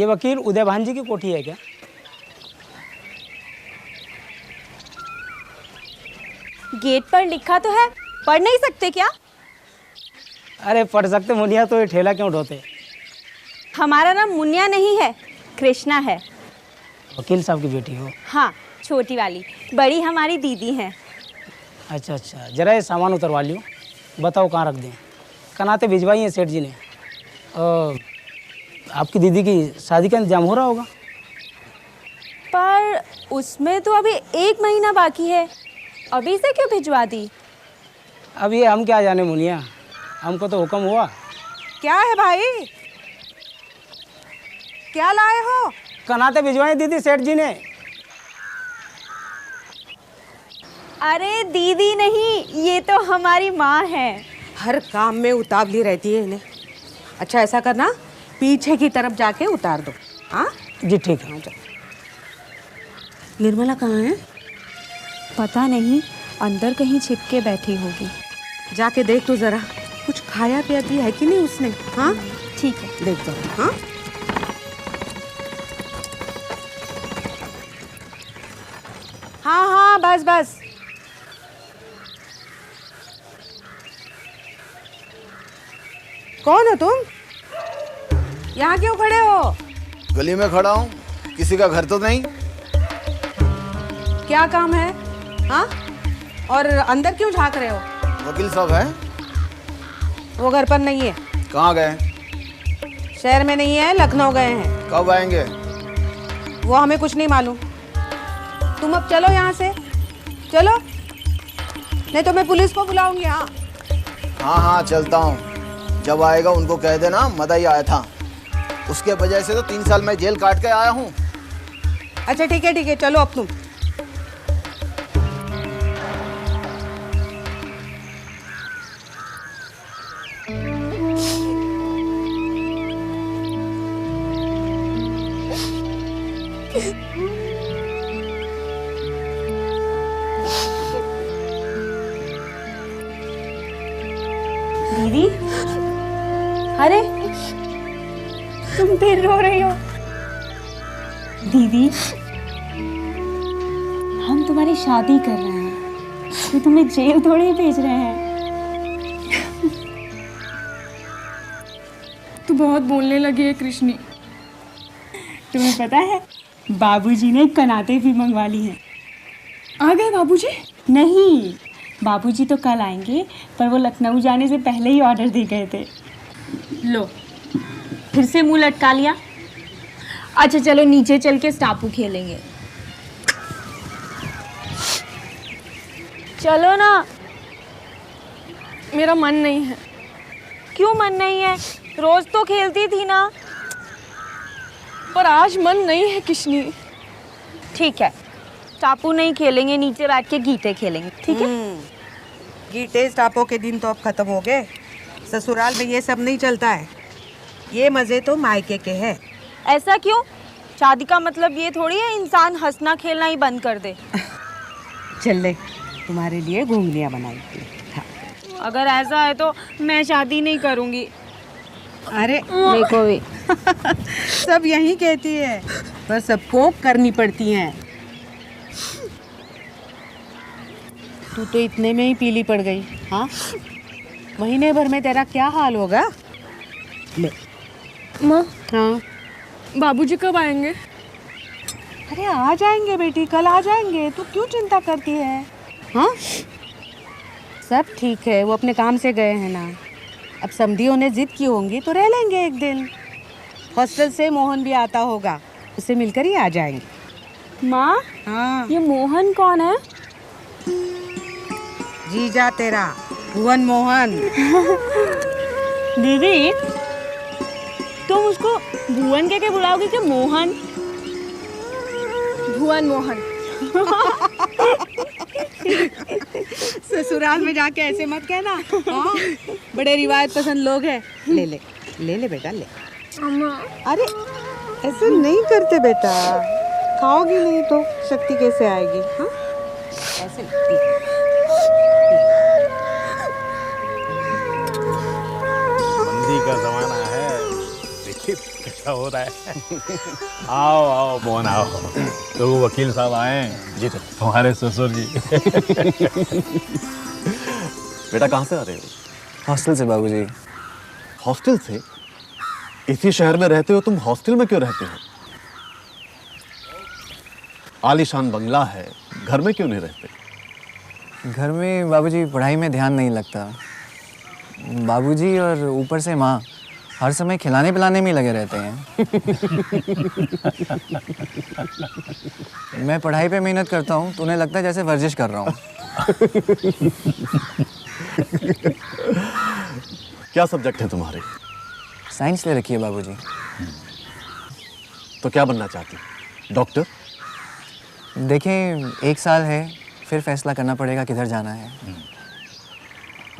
ये वकील उदय भान जी की कोठी है क्या? गेट पर लिखा तो है, पढ़ नहीं सकते क्या? अरे पढ़ सकते मुनिया, तो ये ठेला क्यों ढोते? हमारा नाम मुनिया नहीं है, कृष्णा है। वकील साहब की बेटी हो? हाँ, छोटी वाली, बड़ी हमारी दीदी हैं। अच्छा अच्छा, जरा ये सामान उतरवा लियो। बताओ कहाँ रख दें? कनाते भिजवाई हैं सेठ जी ने। आपकी दीदी की शादी का इंतजाम हो रहा होगा? पर उसमें तो अभी 1 महीना बाकी है, अभी से क्यों भिजवा दी? अब ये हम क्या जाने मुनिया, हमको तो हुक्म हुआ। क्या है भाई, क्या लाए हो? कनाते भिजवाई दीदी सेठ जी ने। अरे दीदी नहीं, ये तो हमारी माँ है। हर काम में उतावली रहती है इन्हें। अच्छा ऐसा करना, पीछे की तरफ जाके उतार दो। हाँ जी ठीक है। निर्मला कहाँ है? पता नहीं, अंदर कहीं छिप के बैठी होगी। जाके देख तो जरा, कुछ खाया पिया भी है कि नहीं उसने। हाँ ठीक है, देख दो। हाँ हाँ हाँ, बस बस। कौन हो तुम? यहाँ क्यों खड़े हो? गली में खड़ा हूँ, किसी का घर तो नहीं? क्या काम है? हाँ, और अंदर क्यों झांक रहे हो? वकील साहब हैं? वो घर पर नहीं है। कहाँ गए? शहर में नहीं है, लखनऊ गए हैं। कब आएंगे? वो हमें कुछ नहीं मालूम। तुम अब चलो यहाँ से, चलो, नहीं तो मैं पुलिस को बुलाऊंगी। हाँ हाँ हाँ चलता हूँ। जब आएगा उनको कह देना मदाई आया था, उसके वजह से तो 3 साल मैं जेल काट के आया हूँ। अच्छा ठीक है, चलो अब तुम। दीदी, अरे तुम फिर रो रही हो? दीदी, हम तुम्हारी शादी कर रहे हैं, ये तुम्हें जेल थोड़ी ही भेज रहे हैं। तू बहुत बोलने लगी है कृष्णी। तुम्हें पता है, बाबूजी ने कनाते भी मंगवा ली हैं। आ गए बाबूजी? नहीं, बाबूजी तो कल आएंगे, पर वो लखनऊ जाने से पहले ही ऑर्डर दे गए थे। लो, फिर से मुंह लटका लिया। अच्छा चलो नीचे चल के स्टापू खेलेंगे। चलो ना। मेरा मन नहीं है। क्यों मन नहीं है? रोज तो खेलती थी ना। पर आज मन नहीं है कृष्णी। ठीक है, स्टापू नहीं खेलेंगे, नीचे बैठ के गीटे खेलेंगे, ठीक है? गीटे स्टापों के दिन तो अब खत्म हो गए। ससुराल में ये सब नहीं चलता है, ये मजे तो मायके के हैं। ऐसा क्यों? शादी का मतलब ये थोड़ी है इंसान हंसना खेलना ही बंद कर दे। चल ले, तुम्हारे लिए घुंघनियाँ बनाई थी। हाँ। अगर ऐसा है तो मैं शादी नहीं करूंगी। अरे मेरे को भी। सब यही कहती है, पर सबको करनी पड़ती हैं। तू तो इतने में ही पीली पड़ गई। हाँ, महीने भर में तेरा क्या हाल होगा? ले। माँ, हाँ, बाबूजी कब आएंगे? अरे आ जाएंगे बेटी, कल आ जाएंगे। तू क्यों चिंता करती है? हाँ, सब ठीक है, वो अपने काम से गए हैं ना। अब समधियों ने जिद की होंगी तो रह लेंगे एक दिन। हॉस्टल से मोहन भी आता होगा, उससे मिलकर ही आ जाएंगे। माँ, हाँ, ये मोहन कौन है? जीजा तेरा भुवन मोहन। दीदी, तुम उसको भुवन कह के बुलाओगी कि मोहन? भुवन मोहन। ससुराल में जाके ऐसे मत कहना। हाँ, बड़े रिवायत पसंद लोग हैं। ले ले, ले ले बेटा, ले। अरे ऐसे नहीं करते बेटा, खाओगी नहीं तो शक्ति कैसे आएगी? हाँ, ऐसे नहीं। मंदी का जमाना है, देखिए कैसा हो रहा है? आओ आओ मोहन आओ। तो वो वकील साहब आए जी, तो तुम्हारे ससुर जी। बेटा कहाँ से आ रहे हो? हॉस्टल से बाबूजी। हॉस्टल से? इसी शहर में रहते हो तुम, हॉस्टल में क्यों रहते हो? आलीशान बंगला है, घर में क्यों नहीं रहते? घर में बाबूजी पढ़ाई में ध्यान नहीं लगता। बाबूजी और ऊपर से माँ हर समय खिलाने पिलाने में ही लगे रहते हैं। मैं पढ़ाई पे मेहनत करता हूँ तो उन्हें लगता है जैसे वर्जिश कर रहा हूँ। क्या सब्जेक्ट है तुम्हारे? साइंस ले रखी है बाबूजी। तो क्या बनना चाहती? डॉक्टर? देखें, 1 साल है, फिर फैसला करना पड़ेगा किधर जाना है।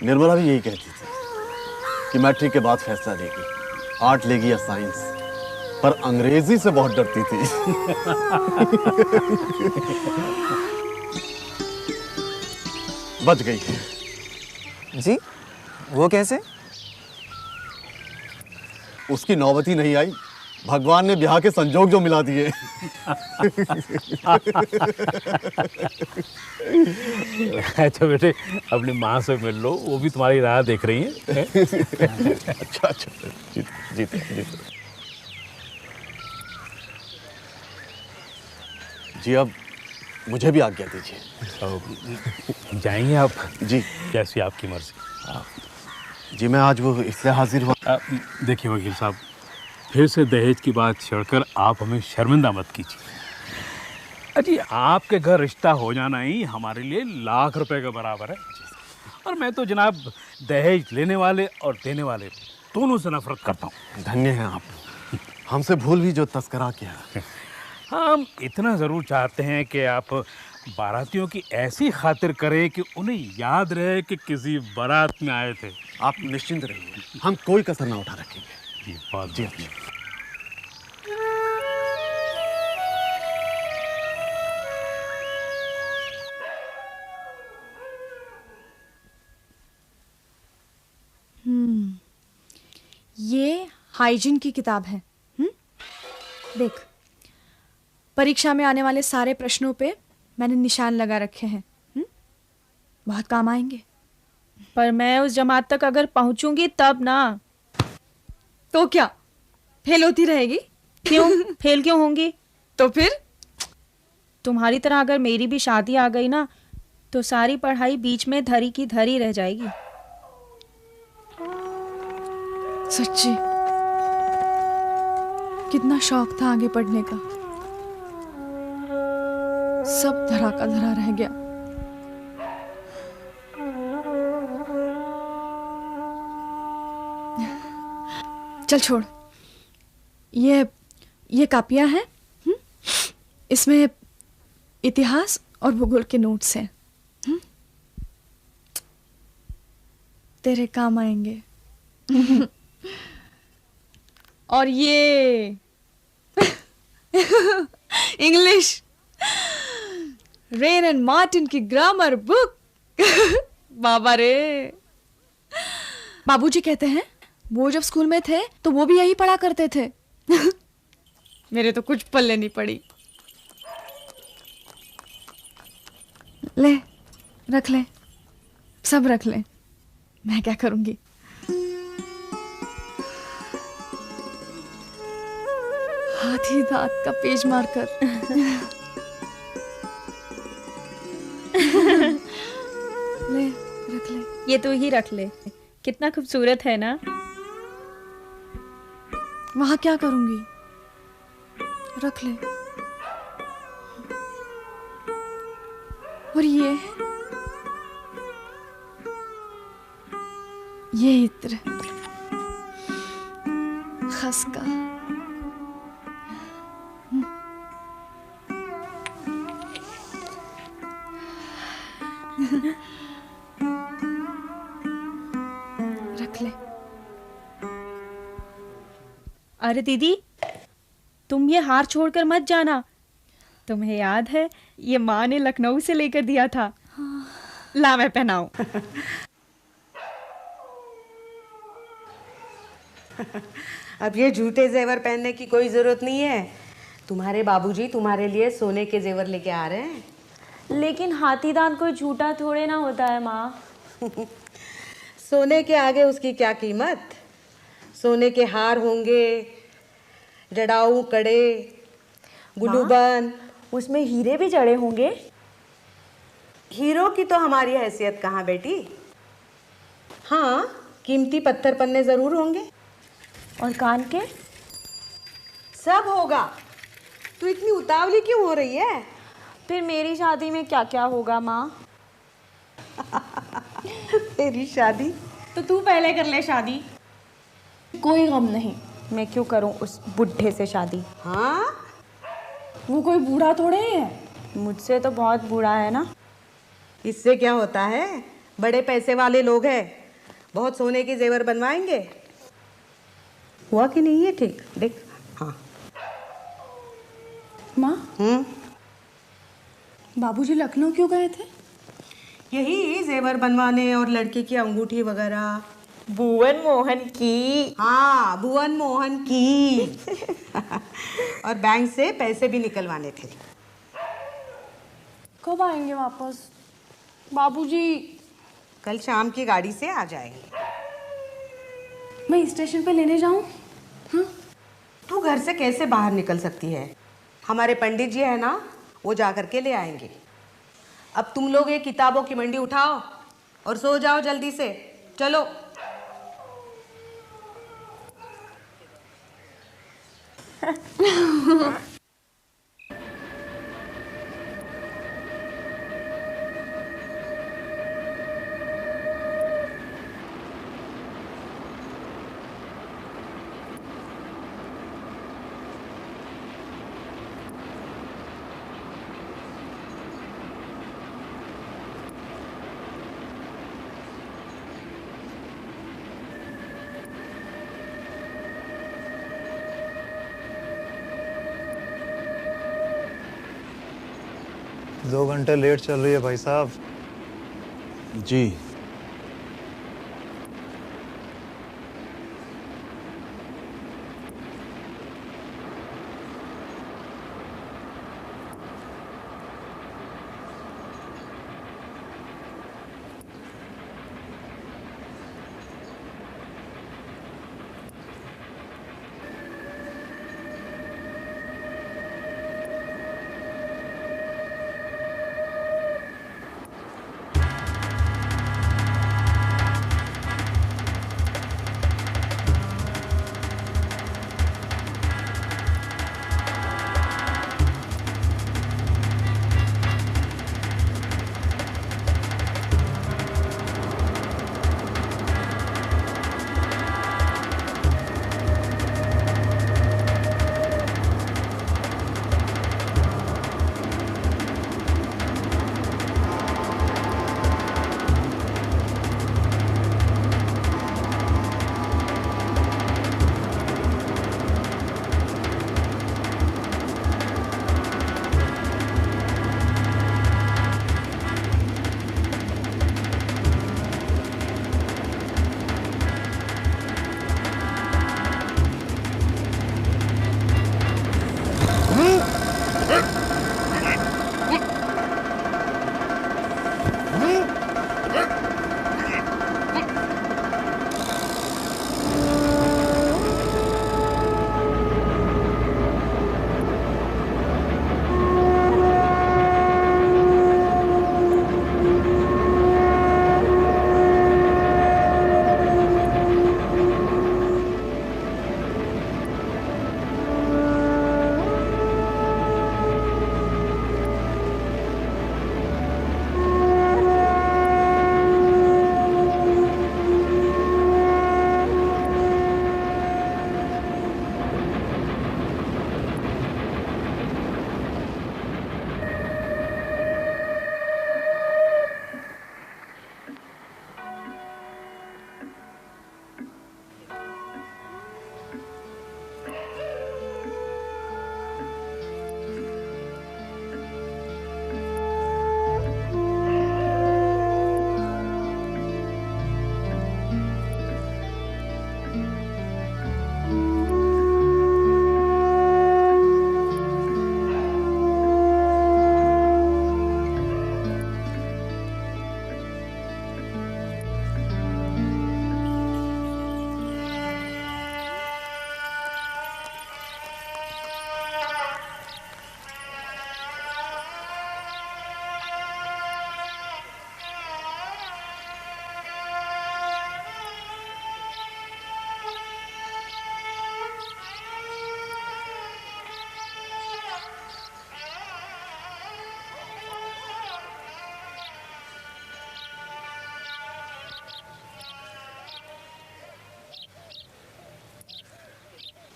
निर्मला भी यही कहती थी कि मैट्रिक के बाद फैसला लेगी, आर्ट लेगी या साइंस, पर अंग्रेजी से बहुत डरती थी। बच गई। जी, वो कैसे? उसकी नौबत ही नहीं आई, भगवान ने ब्याह के संजोग जो मिला दिए। अच्छा बेटे, अपनी माँ से मिल लो, वो भी तुम्हारी राह देख रही हैं। अच्छा अच्छा, जी जी, अब मुझे भी आज्ञा दीजिए। जाएंगे आप? जी। जैसी आपकी मर्जी। जी मैं आज वो इसलिए हाजिर हुआ। देखिए वकील साहब, फिर से दहेज की बात छेड़कर आप हमें शर्मिंदा मत कीजिए। अजी आपके घर रिश्ता हो जाना ही हमारे लिए लाख रुपए के बराबर है। और मैं तो जनाब दहेज लेने वाले और देने वाले दोनों से नफरत करता हूँ। धन्य हैं आप, हमसे भूल भी जो तस्करा किया। हम इतना ज़रूर चाहते हैं कि आप बारातियों की ऐसी खातिर करें कि उन्हें याद रहे कि किसी बारात में आए थे। आप निश्चिंत रहिए, हम कोई कसर ना उठा रखेंगे। जी बहुत जी अच्छा। ये हाइजीन की किताब है। देख, परीक्षा में आने वाले सारे प्रश्नों पे मैंने निशान लगा रखे हैं। बहुत काम आएंगे। पर मैं उस जमात तक अगर पहुंचूंगी तब ना। तो क्या फेल होती रहेगी? क्यों फेल क्यों होंगी? तो फिर तुम्हारी तरह अगर मेरी भी शादी आ गई ना, तो सारी पढ़ाई बीच में धरी की धरी रह जाएगी। सच्ची कितना शौक था आगे पढ़ने का, सब धरा का धरा रह गया। चल छोड़, ये कापियां हैं। इसमें इतिहास और भूगोल के नोट्स हैं। तेरे काम आएंगे। और ये इंग्लिश, रेन एंड मार्टिन की ग्रामर बुक। बाबा रे, बाबूजी कहते हैं वो जब स्कूल में थे तो वो भी यही पढ़ा करते थे। मेरे तो कुछ पल्ले नहीं पड़ी। ले, रख ले, सब रख ले, मैं क्या करूंगी। हाथी दांत का पेज मारकर। ले, रख ले। ये तू ही रख ले, कितना खूबसूरत है ना। वहां क्या करूंगी, रख ले। और ये इत्र खसका। रख ले। अरे दीदी, तुम ये हार छोड़कर मत जाना। तुम्हें याद है ये माँ ने लखनऊ से लेकर दिया था। ला मैं पहनाऊं। अब ये झूठे जेवर पहनने की कोई जरूरत नहीं है। तुम्हारे बाबूजी तुम्हारे लिए सोने के जेवर लेके आ रहे हैं। लेकिन हाथी दांत कोई झूठा थोड़े ना होता है माँ। सोने के आगे उसकी क्या कीमत। सोने के हार होंगे, जड़ाऊ कड़े, गुलूबन। उसमें हीरे भी जड़े होंगे। हीरो की तो हमारी हैसियत कहाँ बेटी। हाँ, कीमती पत्थर पन्ने जरूर होंगे। और कान के? सब होगा। तू इतनी उतावली क्यों हो रही है? फिर मेरी शादी में क्या क्या होगा माँ? तेरी शादी तो तू पहले कर ले शादी। कोई गम नहीं, मैं क्यों करूं उस बुढ़े से शादी। हाँ, वो कोई बूढ़ा थोड़े ही है, मुझसे तो बहुत बूढ़ा है ना। इससे क्या होता है, बड़े पैसे वाले लोग हैं, बहुत सोने के जेवर बनवाएंगे। हुआ कि नहीं है ठीक? देख। हाँ माँ, बाबूजी लखनऊ क्यों गए थे? यही जेवर बनवाने और लड़के की अंगूठी वगैरह। भुवन मोहन की। हाँ, भुवन मोहन की। और बैंक से पैसे भी निकलवाने थे। कब आएंगे वापस बाबूजी? कल शाम की गाड़ी से आ जाएंगे। मैं स्टेशन पे लेने जाऊं? हाँ? तू घर से कैसे बाहर निकल सकती है? हमारे पंडित जी है ना, वो जा कर के ले आएंगे। अब तुम लोग ये किताबों की मंडी उठाओ और सो जाओ जल्दी से। चलो। दो घंटे लेट चल रही है भाई साहब। जी।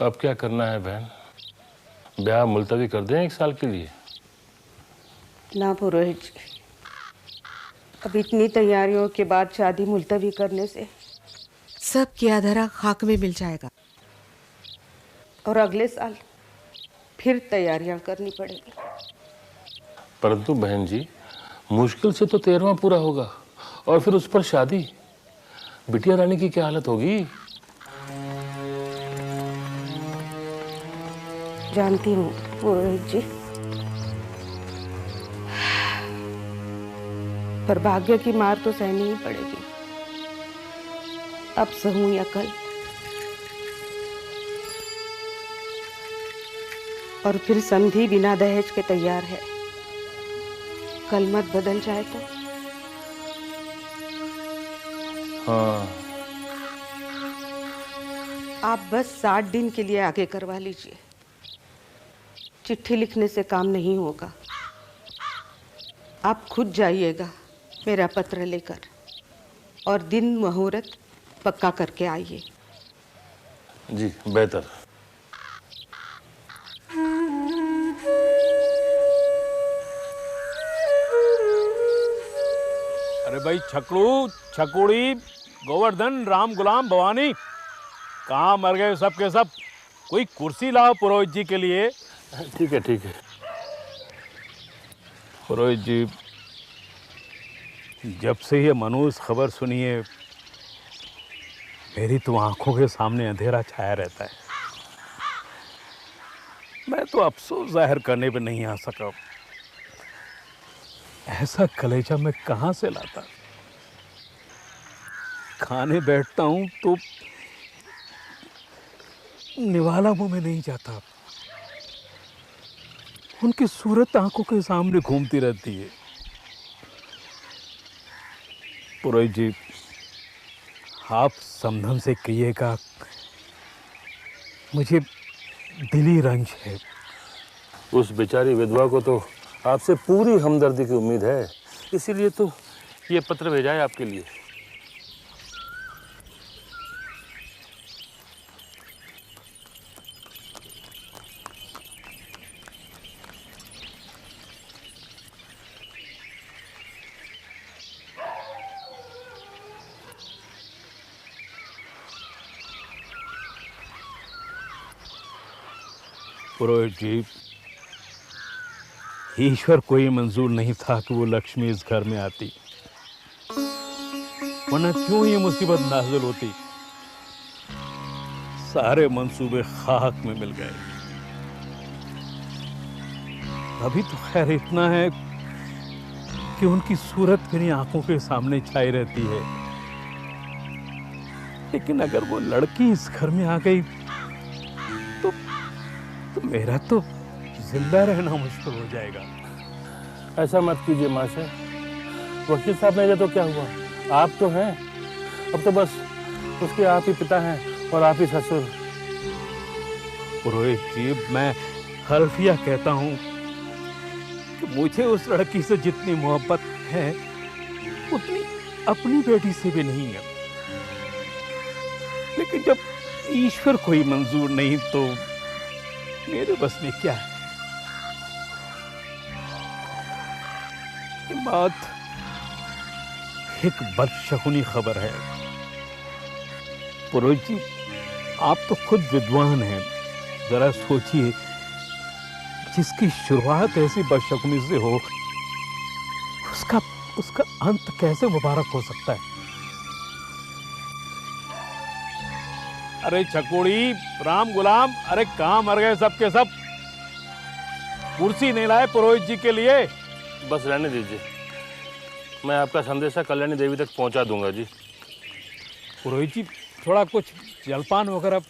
अब क्या करना है बहन? ब्याह मुलतवी कर दें 1 साल के लिए? ना पुरोहित जी, अब इतनी तैयारियों के बाद शादी मुलतवी करने से सब किया धरा खाक में मिल जाएगा और अगले साल फिर तैयारियां करनी पड़ेगी। परंतु बहन जी, मुश्किल से तो 13वां पूरा होगा और फिर उस पर शादी। बिटिया रानी की क्या हालत होगी? जानती हूँ पुरोहित जी, पर भाग्य की मार तो सहनी ही पड़ेगी। अब सहूं या कल, और फिर समधी बिना दहेज के तैयार है। कल मत बदल जाए तो। हाँ, आप बस 60 दिन के लिए आगे करवा लीजिए। चिट्ठी लिखने से काम नहीं होगा। आप खुद जाइएगा मेरा पत्र लेकर और दिन मुहूर्त पक्का करके आइए। जी बेहतर। अरे भाई छकड़ू, छकुड़ी, गोवर्धन, राम, गुलाम, भवानी, कहाँ मर गए सब के सब? कोई कुर्सी लाओ पुरोहित जी के लिए। ठीक है ठीक है। पुरोहित जी, जब से ये मनहूस खबर सुनी है, मेरी तो आंखों के सामने अंधेरा छाया रहता है। मैं तो अफसोस जाहिर करने पे नहीं आ सका। ऐसा कलेजा मैं कहाँ से लाता? खाने बैठता हूं तो निवाला मुंह में नहीं जाता। उनकी सूरत आंखों के सामने घूमती रहती है। पुरोहित जी, आप समधन से कहिएगा, मुझे दिली रंज है। उस बेचारी विधवा को तो आपसे पूरी हमदर्दी की उम्मीद है, इसीलिए तो ये पत्र भेजा है आपके लिए। पुरोहित जी, ईश्वर को ये मंजूर नहीं था कि वो लक्ष्मी इस घर में आती, वरना क्यों ये मुसीबत नाज़िल होती। सारे मंसूबे खाक में मिल गए। अभी तो खैर इतना है कि उनकी सूरत मेरी आंखों के सामने छाई रहती है, लेकिन अगर वो लड़की इस घर में आ गई तो मेरा तो जिंदा रहना मुश्किल हो जाएगा। ऐसा मत कीजिए माशे। वकील साहब नहीं रहे तो क्या हुआ? आप तो हैं। अब तो बस उसके आप ही पिता हैं और आप ही ससुर। पुरोहित जी, मैं हल्फिया कहता हूँ कि मुझे उस लड़की से जितनी मोहब्बत है उतनी अपनी बेटी से भी नहीं है, लेकिन जब ईश्वर को ही मंजूर नहीं तो मेरे बस में क्या है। ये बात एक बदशगुनी खबर है। पुरोहित जी, आप तो खुद विद्वान हैं, जरा सोचिए, जिसकी शुरुआत ऐसी बदशगुनी से हो उसका अंत कैसे मुबारक हो सकता है? अरे छकुड़ी, राम, गुलाम, अरे कहाँ मर गए सब के सब? कुर्सी नहीं लाए पुरोहित जी के लिए? बस रहने दीजिए, मैं आपका संदेशा कल्याणी देवी तक पहुंचा दूंगा जी। पुरोहित जी, थोड़ा कुछ जलपान वगैरह।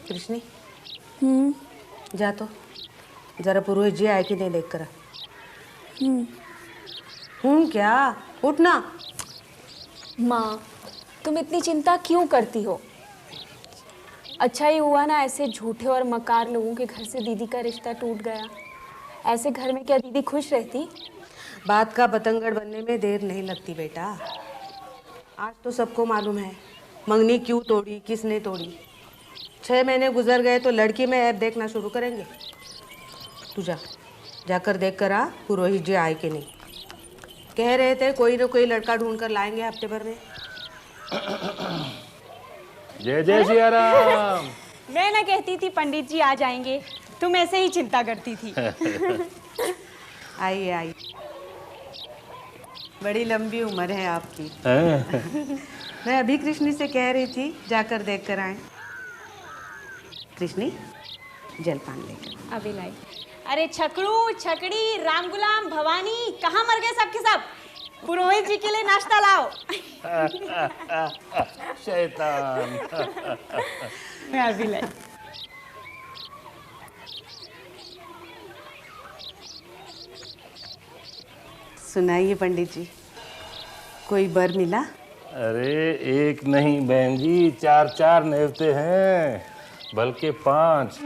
कृष्णी, जा तो जरा पुरोहित जी आए कि नहीं देख कर। क्या? उठना। माँ, तुम इतनी चिंता क्यों करती हो? अच्छा ही हुआ ना ऐसे झूठे और मकार लोगों के घर से दीदी का रिश्ता टूट गया। ऐसे घर में क्या दीदी खुश रहती? बात का बतंगड़ बनने में देर नहीं लगती बेटा। आज तो सबको मालूम है मंगनी क्यों तोड़ी, किसने तोड़ी। 6 महीने गुजर गए तो लड़की में ऐप देखना शुरू करेंगे। तू जाकर देख कर आ पुरोहित जी आए कि नहीं। कह रहे थे कोई ना कोई लड़का ढूंढ कर लाएंगे हफ्ते भर में। जय जय सिया राम। मैं ना कहती थी पंडित जी आ जाएंगे, तुम ऐसे ही चिंता करती थी। आइए आइए, बड़ी लंबी उम्र है आपकी। मैं अभी कृष्णी से कह रही थी जाकर देख कर आए। कृष्णी जलपान लेकर। अभी लाई। अरे छकड़ू, छकड़ी, राम गुलाम, भवानी कहाँ मर गए सबके सब? पुरोहित जी के लिए नाश्ता लाओ। शैतान। मैं अभी लाई। सुनाइए पंडित जी, कोई बर मिला? अरे एक नहीं बहन जी, 4 नेवते हैं, बल्कि 5।